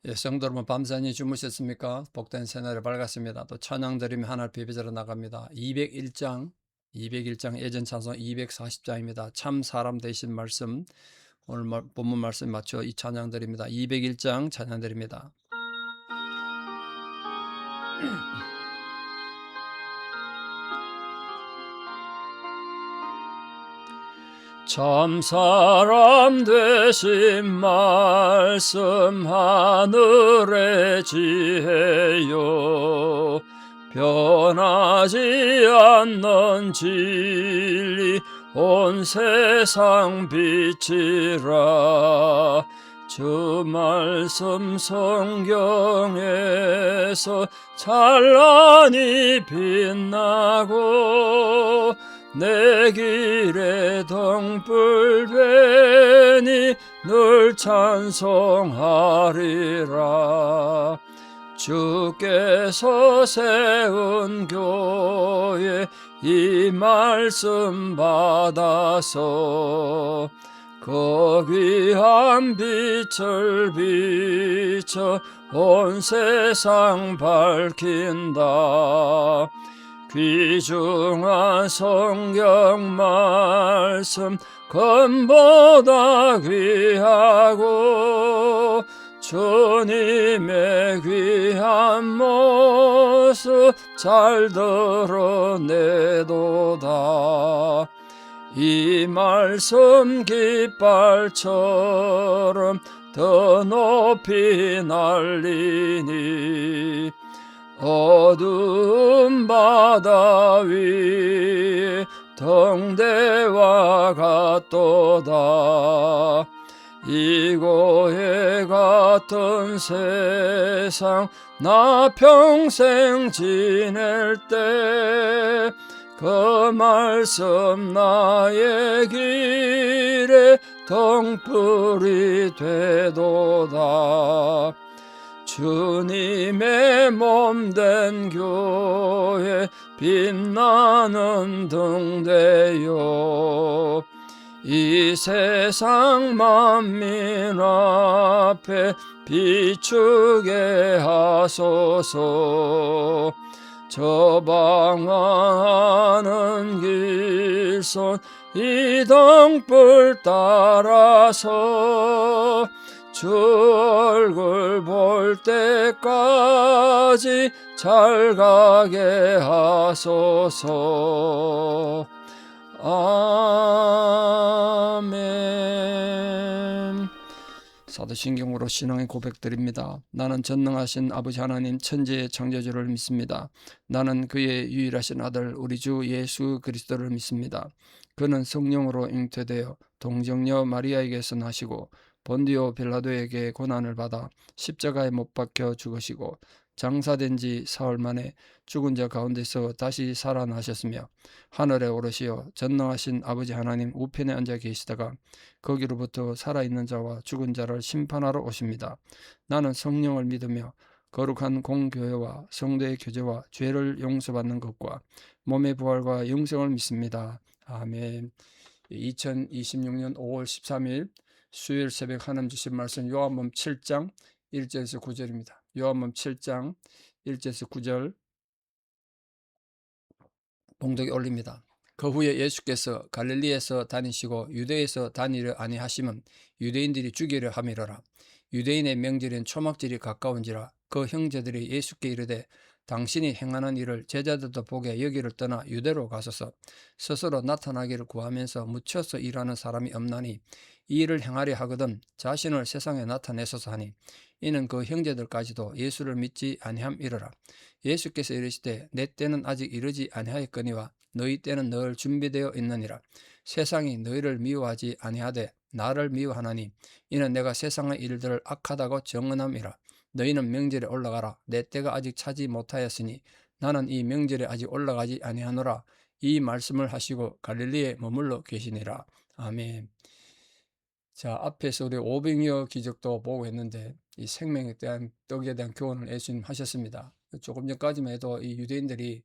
예, 성도 여러분 밤새니 주무셨습니까? 복된 새날이 밝았습니다. 또 찬양 드리며 하나님 비비자로 나갑니다. 201장 예전 찬송 240장입니다. 참 사람 되신 말씀, 오늘 본문 말씀 맞춰 이 찬양 드립니다. 201장 찬양 드립니다. 참 사람 되신 말씀 하늘의 지혜요, 변하지 않는 진리 온 세상 빛이라. 주 말씀 성경에서 찬란히 빛나고 내 길에 등불 되니 늘 찬송하리라. 주께서 세운 교회 이 말씀 받아서 그 귀한 빛을 비춰 온 세상 밝힌다. 귀중한 성경 말씀 금보다 귀하고 주님의 귀한 모습 잘 드러내도다. 이 말씀 깃발처럼 더 높이 날리니 어두운 바다 위에 등대와 같도다. 이고에 같은 세상 나 평생 지낼 때 그 말씀 나의 길에 등불이 되도다. 주님의 몸된 교회 빛나는 등대요, 이 세상 만민 앞에 비추게 하소서. 저방하는 길선 이 등불 따라서 주 얼굴 볼 때까지 잘 가게 하소서. 아멘. 사도신경으로 신앙의 고백드립니다. 나는 전능하신 아버지 하나님 천지의 창조주를 믿습니다. 나는 그의 유일하신 아들 우리 주 예수 그리스도를 믿습니다. 그는 성령으로 잉태되어 동정녀 마리아에게서 나시고 본디오 빌라도에게 고난을 받아 십자가에 못 박혀 죽으시고 장사된 지 사흘 만에 죽은 자 가운데서 다시 살아나셨으며 하늘에 오르시어 전능하신 아버지 하나님 우편에 앉아 계시다가 거기로부터 살아있는 자와 죽은 자를 심판하러 오십니다. 나는 성령을 믿으며 거룩한 공교회와 성도의 교제와 죄를 용서받는 것과 몸의 부활과 영생을 믿습니다. 아멘. 2026년 5월 13일 수요일 새벽 하나님 주신 말씀 요한복음 7장 1절에서 9절입니다. 요한복음 7장 1절에서 9절 봉독에 올립니다. 그 후에 예수께서 갈릴리에서 다니시고 유대에서 다니려 아니하심은 유대인들이 죽이려 함이로라. 유대인의 명절인 초막절이 가까운지라 그 형제들이 예수께 이르되 당신이 행하는 일을 제자들도 보게 여기를 떠나 유대로 가소서. 스스로 나타나기를 구하면서 묻혀서 일하는 사람이 없나니 이 일을 행하려 하거든 자신을 세상에 나타내소서 하니 이는 그 형제들까지도 예수를 믿지 아니함이로라. 예수께서 이르시되 내 때는 아직 이르지 아니하였거니와 너희 때는 늘 준비되어 있느니라. 세상이 너희를 미워하지 아니하되 나를 미워하나니 이는 내가 세상의 일들을 악하다고 정언함이라. 너희는 명절에 올라가라. 내 때가 아직 차지 못하였으니 나는 이 명절에 아직 올라가지 아니하노라. 이 말씀을 하시고 갈릴리에 머물러 계시니라. 아멘. 자, 앞에서 우리 500여 기적도 보고 했는데 이 생명에 대한 떡에 대한 교훈을 예수님 하셨습니다. 조금 전까지만 해도 이 유대인들이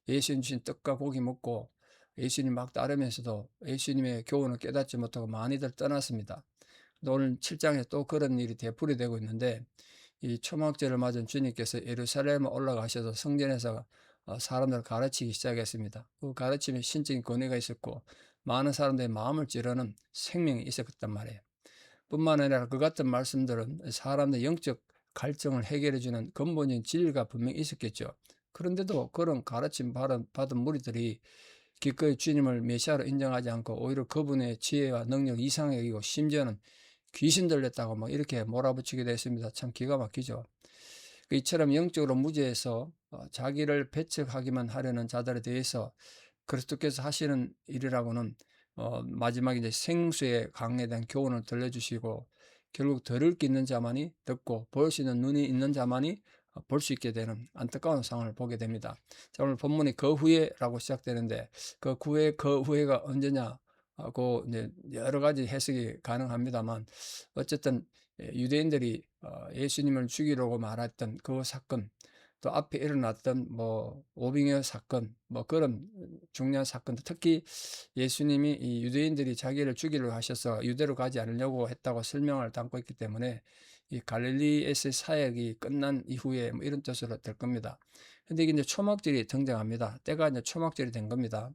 예수님 주신 떡과 고기 먹고 예수님 막 따르면서도 예수님의 교훈을 깨닫지 못하고 많이들 떠났습니다. 오늘 7장에 또 그런 일이 되풀이되고 있는데 이 초막절을 맞은 주님께서 예루살렘에 올라가셔서 성전에서 사람들을 가르치기 시작했습니다. 그 가르침에 신적인 권위가 있었고 많은 사람들의 마음을 찌르는 생명이 있었단 말이에요. 뿐만 아니라 그 같은 말씀들은 사람의 영적 갈증을 해결해주는 근본적인 진리가 분명히 있었겠죠. 그런데도 그런 가르침 받은 무리들이 기꺼이 주님을 메시아로 인정하지 않고 오히려 그분의 지혜와 능력 이상하게 여기고 심지어는 귀신 들렸다고 막 이렇게 몰아붙이게 됐습니다. 참 기가 막히죠. 이처럼 영적으로 무지해서 자기를 배척하기만 하려는 자들에 대해서 그리스도께서 하시는 일이라고는 마지막에 이제 생수의 강에 대한 교훈을 들려주시고 결국 들을 게 있는 자만이 듣고 볼 수 있는 눈이 있는 자만이 볼 수 있게 되는 안타까운 상황을 보게 됩니다. 자, 오늘 본문이 그 후에라고 시작되는데 그 후에가 언제냐 하고 이제 여러 가지 해석이 가능합니다만 어쨌든 유대인들이 예수님을 죽이려고 말했던 그 사건 또 앞에 일어났던 뭐 오병이어 사건 뭐 그런 중요한 사건 특히 예수님이 이 유대인들이 자기를 죽이려고 하셔서 유대로 가지 않으려고 했다고 설명을 담고 있기 때문에 이 갈릴리에서의 사역이 끝난 이후에 뭐 이런 뜻으로 될 겁니다. 근데 이게 이제 초막절이 등장합니다. 때가 이제 초막절이 된 겁니다.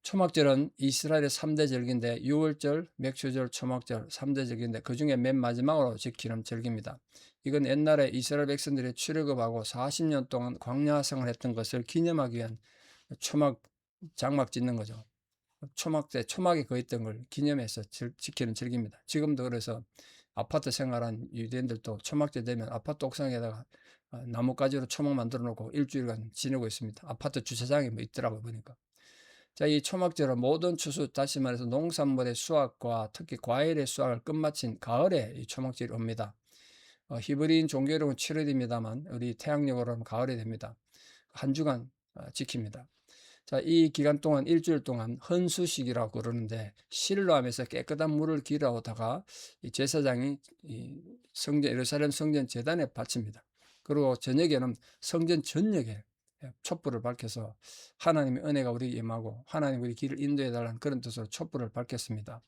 초막절은 이스라엘의 3대 절기인데 유월절, 맥추절, 초막절 3대 절기인데 그중에 맨 마지막으로 지키는 절기입니다. 이건 옛날에 이스라엘 백성들이 출애굽하고 40년 동안 광야 생활을 했던 것을 기념하기 위한 장막 짓는 거죠. 초막 때 초막에 거했던 걸 기념해서 지키는 절기입니다. 지금도 그래서 아파트 생활한 유대인들도 초막절 되면 아파트 옥상에다가 나뭇가지로 초막 만들어 놓고 일주일간 지내고 있습니다. 아파트 주차장에 뭐 있더라고요, 보니까. 자, 이 초막절은 모든 추수, 다시 말해서 농산물의 수확과 특히 과일의 수확을 끝마친 가을에 이 초막절이 옵니다. 히브리인 종교력은 7월입니다만 우리 태양력으로는 가을이 됩니다. 한 주간 지킵니다. 자, 이 기간 동안 일주일 동안 헌수식이라고 그러는데 실로하면서 깨끗한 물을 길어오다가 이 제사장이 이 예루살렘 성전 제단에 바칩니다. 그리고 저녁에는 성전 전역에 촛불을 밝혀서 하나님의 은혜가 우리에게 임하고 하나님 우리 길을 인도해 달라는 그런 뜻으로 촛불을 밝혔습니다.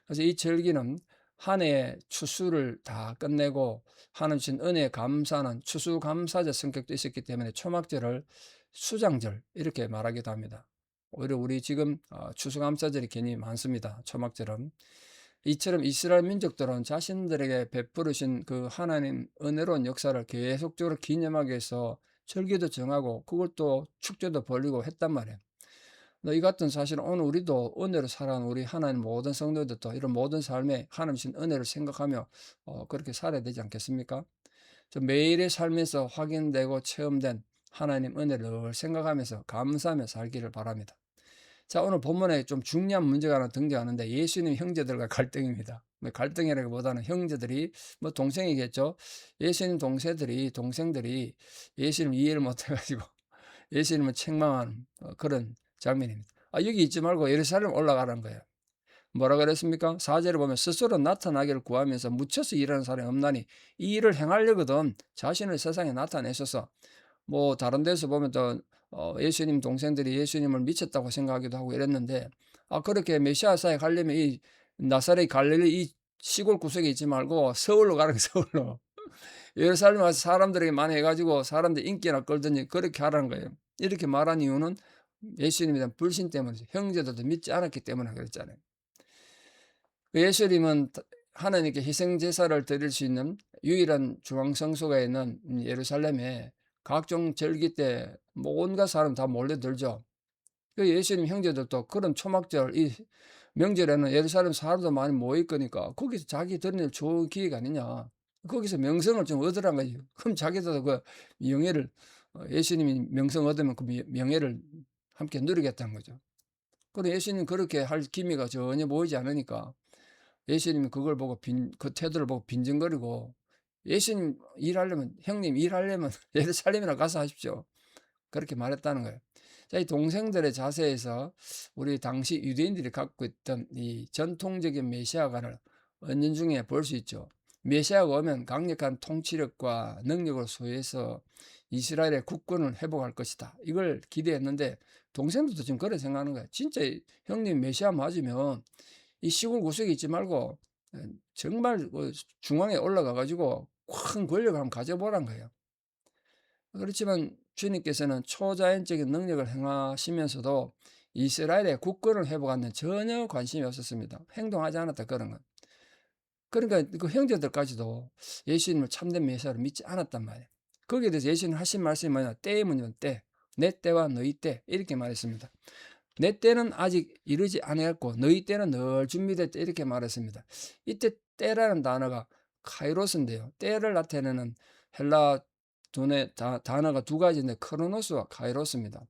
그래서 이 절기는 한 해의 추수를 다 끝내고 하나님 주신 은혜에 감사하는 추수감사절 성격도 있었기 때문에 초막절을 수장절 이렇게 말하기도 합니다. 오히려 우리 지금 추수감사절이 괜히 많습니다. 초막절은. 이처럼 이스라엘 민족들은 자신들에게 베푸르신 그 하나님 은혜로운 역사를 계속적으로 기념하기 위해서 절기도 정하고 그걸 또 축제도 벌리고 했단 말이에요. 이 같은 사실은 오늘 우리도 은혜로 살아가는 우리 하나님 모든 성도들도 이런 모든 삶에 하나님 주신 은혜를 생각하며 그렇게 살아야 되지 않겠습니까? 매일의 삶에서 확인되고 체험된 하나님 은혜를 늘 생각하면서 감사하며 살기를 바랍니다. 자, 오늘 본문에 좀 중요한 문제가 하나 등장하는데 예수님 형제들과 갈등입니다. 갈등이라기보다는 형제들이 뭐 동생이겠죠. 예수님 동생들이 예수님 이해를 못해가지고 예수님을 책망하는 그런 장면입니다. 여기 있지 말고 예루살렘 올라가라는 거예요. 뭐라 그랬습니까? 4절에 보면 스스로 나타나기를 구하면서 묻혀서 일하는 사람이 없나니 이 일을 행하려거든 자신을 세상에 나타내셔서 뭐 다른 데서 보면 또 예수님 동생들이 예수님을 미쳤다고 생각하기도 하고 이랬는데 그렇게 메시아 사에 가려면 이 나사렛 갈릴리 이 시골 구석에 있지 말고 서울로 가라 서울로 예루살렘 와서 사람들에게 많이 해가지고 사람들 인기나 끌더니 그렇게 하라는 거예요. 이렇게 말한 이유는 예수님에 대한 불신 때문이죠. 형제들도 믿지 않았기 때문에 그랬잖아요. 예수님은 하나님께 희생 제사를 드릴 수 있는 유일한 중앙성소가 있는 예루살렘에 각종 절기 때 온갖 사람 다 몰려들죠. 예수님 형제들도 그런 초막절 이 명절에는 예루살렘 사람도 많이 모일 거니까 거기서 자기 드러낼 좋은 기회가 아니냐. 거기서 명성을 좀 얻으란 거지. 그럼 자기들도 그 명예를 예수님이 명성 얻으면 그 명예를 함께 누리겠다는 거죠. 그럼 예수님 그렇게 할 기미가 전혀 보이지 않으니까 예수님이 그걸 보고 그 태도를 보고 빈정거리고 예수님 일하려면 형님 일하려면 예루살렘이나 가서 하십시오. 그렇게 말했다는 거예요. 자, 이 동생들의 자세에서 우리 당시 유대인들이 갖고 있던 이 전통적인 메시아관을 은연중에 볼 수 있죠. 메시아가 오면 강력한 통치력과 능력을 소유해서 이스라엘의 국권을 회복할 것이다. 이걸 기대했는데 동생들도 지금 그렇게 생각하는 거예요. 진짜 형님 메시아 맞으면 이 시골 구석에 있지 말고 정말 중앙에 올라가 가지고 큰 권력을 한번 가져보란 거예요. 그렇지만 주님께서는 초자연적인 능력을 행하시면서도 이스라엘의 국권을 회복하는 데 전혀 관심이 없었습니다. 행동하지 않았다, 그런 건. 그러니까 그 형제들까지도 예수님을 참된 메시아로 믿지 않았단 말이에요. 거기에 대해서 예수님 하신 말씀이 뭐냐? 때의 문제는 때. 내 때와 너희 때. 이렇게 말했습니다. 내 때는 아직 이르지 아니했고 너희 때는 늘 준비됐다, 이렇게 말했습니다. 이때 때라는 단어가 카이로스인데요. 때를 나타내는 헬라 돈의 단어가 두 가지인데 크로노스와 카이로스입니다.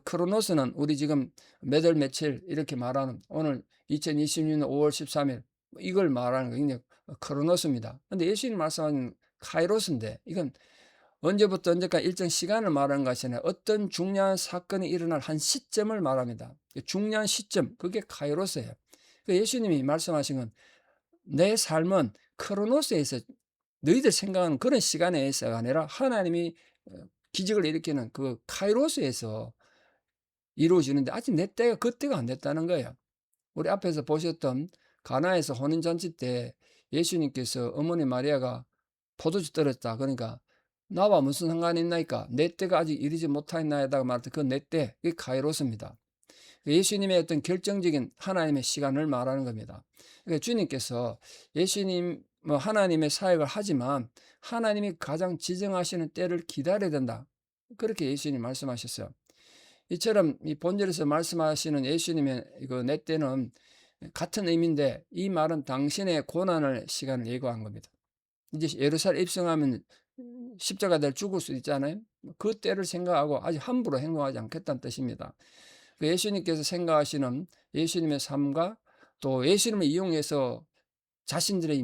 크로노스는 우리 지금 몇 월 며칠 이렇게 말하는 오늘 2026년 5월 13일 이걸 말하는 거 그냥 크로노스입니다. 근데 예수님 말씀하신 카이로스인데 이건 언제부터 언제까지 일정 시간을 말하는 것이 아니라 어떤 중요한 사건이 일어날 한 시점을 말합니다. 중요한 시점, 그게 카이로스예요. 예수님이 말씀하신 건 내 삶은 크로노스에서 너희들 생각하는 그런 시간에서가 아니라 하나님이 기적을 일으키는 그 카이로스에서 이루어지는데 아직 내 때가 그때가 안 됐다는 거예요. 우리 앞에서 보셨던 가나에서 혼인잔치 때 예수님께서 어머니 마리아가 포도주 떨었다. 그러니까 나와 무슨 상관이 있나이까? 내 때가 아직 이르지 못하였나이다가 말할 그 내 때, 그게 카이로스입니다. 예수님의 어떤 결정적인 하나님의 시간을 말하는 겁니다. 그러니까 주님께서 예수님 하나님의 사역을 하지만 하나님이 가장 지정하시는 때를 기다려야 된다. 그렇게 예수님이 말씀하셨어요. 이처럼 이 본절에서 말씀하시는 예수님의 내 때는 같은 의미인데 이 말은 당신의 고난을 시간을 예고한 겁니다. 이제 예루살렘 입성하면 십자가를 죽을 수 있잖아요. 그 때를 생각하고 아주 함부로 행동하지 않겠다는 뜻입니다. 예수님께서 생각하시는 예수님의 삶과 또 예수님을 이용해서 자신들의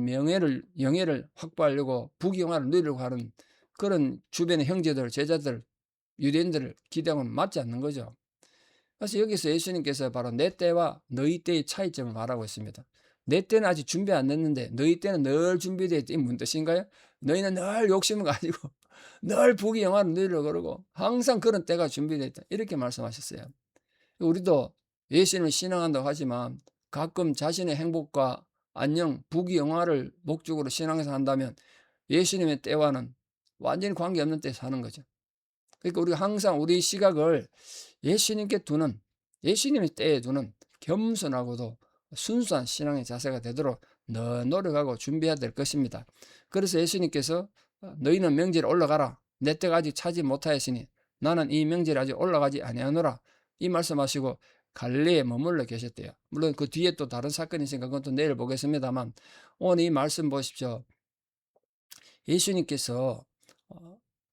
영예를 확보하려고 부귀영화를 누리려고 하는 그런 주변의 형제들, 제자들, 유대인들을 기대하고는 맞지 않는 거죠. 그래서 여기서 예수님께서 바로 내 때와 너희 때의 차이점을 말하고 있습니다. 내 때는 아직 준비 안 됐는데 너희 때는 늘 준비되어 있다. 이게 무슨 뜻인가요? 너희는 늘 욕심을 가지고 늘 부귀영화를 누리려고 그러고 항상 그런 때가 준비되어 있다. 이렇게 말씀하셨어요. 우리도 예수님을 신앙한다고 하지만 가끔 자신의 행복과 안녕, 부귀영화를 목적으로 신앙해서 한다면 예수님의 때와는 완전히 관계없는 때에 사는 거죠. 그러니까 우리가 항상 우리 시각을 예수님께 두는, 예수님의 때에 두는 겸손하고도 순수한 신앙의 자세가 되도록 노력하고 준비해야 될 것입니다. 그래서 예수님께서 너희는 명절에 올라가라. 내 때가 아직 차지 못하였으니 나는 이 명절에 아직 올라가지 아니하노라. 이 말씀하시고 갈릴리에 머물러 계셨대요. 물론 그 뒤에 또 다른 사건이 있으니까 그건 또 내일 보겠습니다만 오늘 이 말씀 보십시오. 예수님께서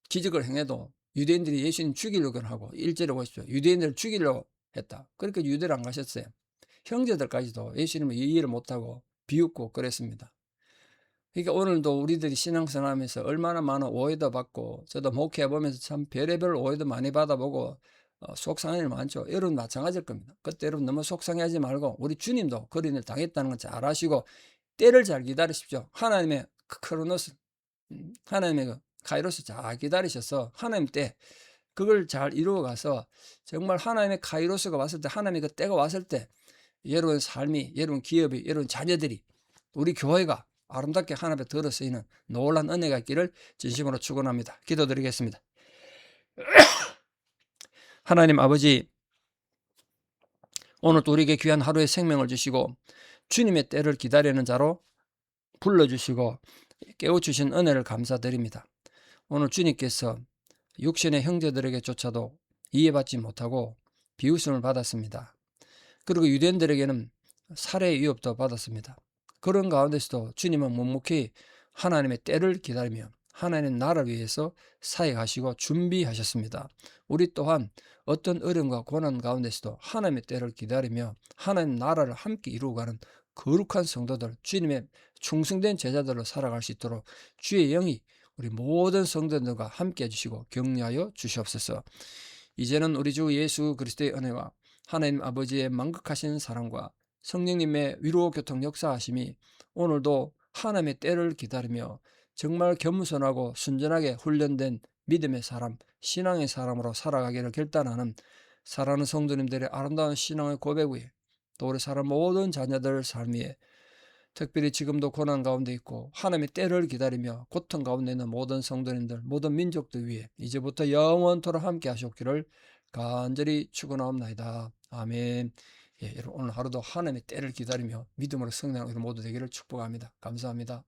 기적을 행해도 유대인들이 예수님 죽이려고 하고 1절에 보십시오. 유대인들을 죽이려고 했다. 그러니까 유대를 안 가셨어요. 형제들까지도 예수님을 이해를 못하고 비웃고 그랬습니다. 그러니까 오늘도 우리들이 신앙생활하면서 얼마나 많은 오해도 받고 저도 목회해보면서 참 별의별 오해도 많이 받아보고 속상한 일 많죠. 여러분 마찬가지일 겁니다. 그때 여러분 너무 속상해하지 말고 우리 주님도 그런 일 당했다는 건 잘 아시고 때를 잘 기다리십시오. 하나님의 크로노스, 하나님의 카이로스 잘 기다리셔서 하나님 때 그걸 잘 이루어가서 정말 하나님의 카이로스가 왔을 때 하나님의 그 때가 왔을 때 여러분 삶이, 여러분 기업이, 여러분 자녀들이, 우리 교회가 아름답게 하나님 앞에 들어 쓰이는 놀라운 은혜가 있기를 진심으로 축원합니다. 기도드리겠습니다. 하나님 아버지, 오늘도 우리에게 귀한 하루의 생명을 주시고 주님의 때를 기다리는 자로 불러주시고 깨워주신 은혜를 감사드립니다. 오늘 주님께서 육신의 형제들에게조차도 이해받지 못하고 비웃음을 받았습니다. 그리고 유대인들에게는 살해의 위협도 받았습니다. 그런 가운데서도 주님은 묵묵히 하나님의 때를 기다리며 하나님의 나라를 위해서 사역하시고 준비하셨습니다. 우리 또한 어떤 어려움과 고난 가운데서도 하나님의 때를 기다리며 하나님 나라를 함께 이루어가는 거룩한 성도들, 주님의 충성된 제자들로 살아갈 수 있도록 주의 영이 우리 모든 성도들과 함께 해주시고 격려하여 주시옵소서. 이제는 우리 주 예수 그리스도의 은혜와 하나님 아버지의 만극하신 사랑과 성령님의 위로 교통 역사하심이 오늘도 하나님의 때를 기다리며 정말 겸손하고 순전하게 훈련된 믿음의 사람, 신앙의 사람으로 살아가기를 결단하는 사랑하는 성도님들의 아름다운 신앙의 고백 위에 또 우리 사람 모든 자녀들 삶 위에 특별히 지금도 고난 가운데 있고 하나님의 때를 기다리며 고통 가운데 있는 모든 성도님들, 모든 민족들 위해 이제부터 영원토록 함께 하셨기를 간절히 축원하옵나이다. 아멘. 예, 여러분 오늘 하루도 하나님의 때를 기다리며 믿음으로 성장하는 우리 모두 되기를 축복합니다. 감사합니다.